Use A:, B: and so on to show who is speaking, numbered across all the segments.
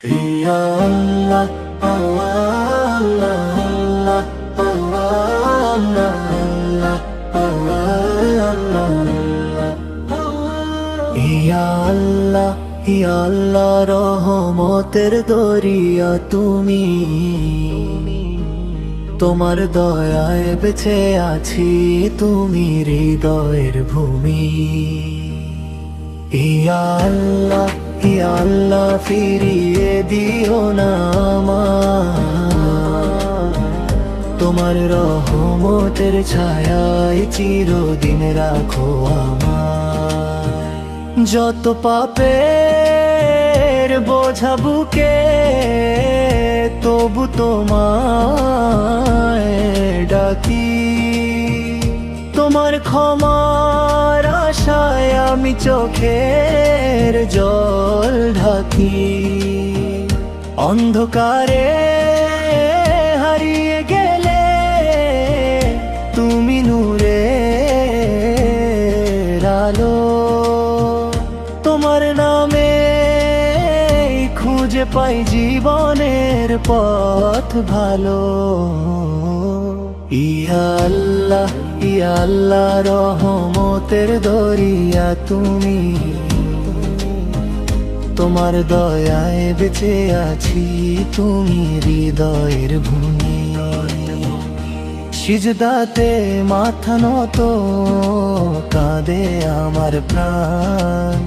A: ইয়া আল্লাহ, আল্লাহ, আল্লাহ, আল্লাহ, ইয়া আল্লাহ, ইয়া আল্লাহ, রহমতের দরিয়া তুমি, তোমার দয়ায় বেঁচে আছি, তুমি হৃদয়ের ভূমি। ইয়া আল্লাহ, ইয়া আল্লাহ, ফিরিয়ে দিও না আমায়, তোমার রহমতের ছায়ায় চিরদিন রাখো আমায়। যত পাপের বোঝা বুকে, তবু তোমায় ডাকি, তোমার ক্ষমার আশায় আমি চোখের জল ঢাকি। অন্ধকারে হারিয়ে গেলে তুমি নূরের আলো, তোমার নামে খুঁজে পাই জীবনের পথ ভালো। ইয়া আল্লাহ, ইয়া আল্লাহ, রহমতের দরিয়া তুমি, তোমার দয়ায় বেঁচে আছি, তুমি হৃদয়ের ভূমি। সিজদাতে মাথা নত কাঁদে আমার প্রাণ,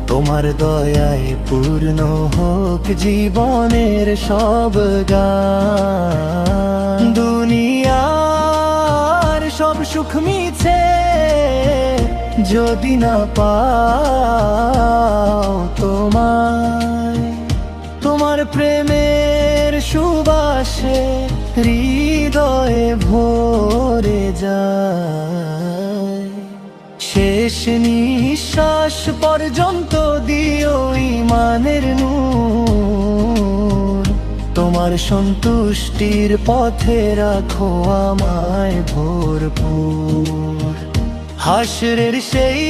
A: তোমার দয়ায় পূর্ণ হোক জীবনের সব গান। দুনিয়ার সব সুখ মিছে যদি না পাও তোমায়, তোমার প্রেমের সুবাসে হৃদয়ে ভরে যায়। শেষ নিঃশ্বাস পর্যন্ত দিও ঈমানের নূর, তোমার সন্তুষ্টির পথে রাখো আমায় ভরপুর। হাসরের সেই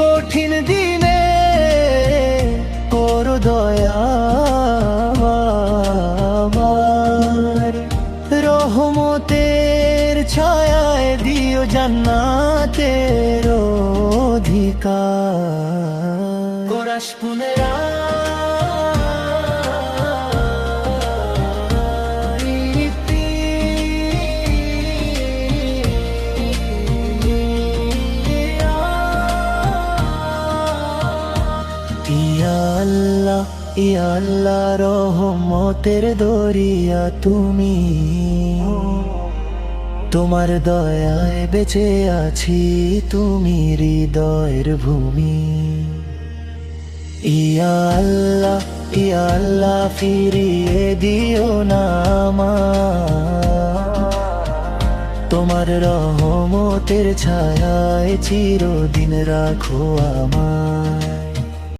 A: কঠিন দিনে করো দয়া আমার, রহমতের ছায়ায় দিও জান্নাতের অধিকার। কোরাস পুনরা ইয়া আল্লাহ, ইয়া আল্লাহ, রহমতের দরিয়া তুমি, তোমার দয়ায় বেঁচে আছি, তুমি হৃদয়ের ভূমি। ইয়া আল্লাহ, ইয়া আল্লাহ, ফিরিয়ে দিও না আমায়, তোমার রহমতের ছায়ায় চিরদিন রাখো আমায়।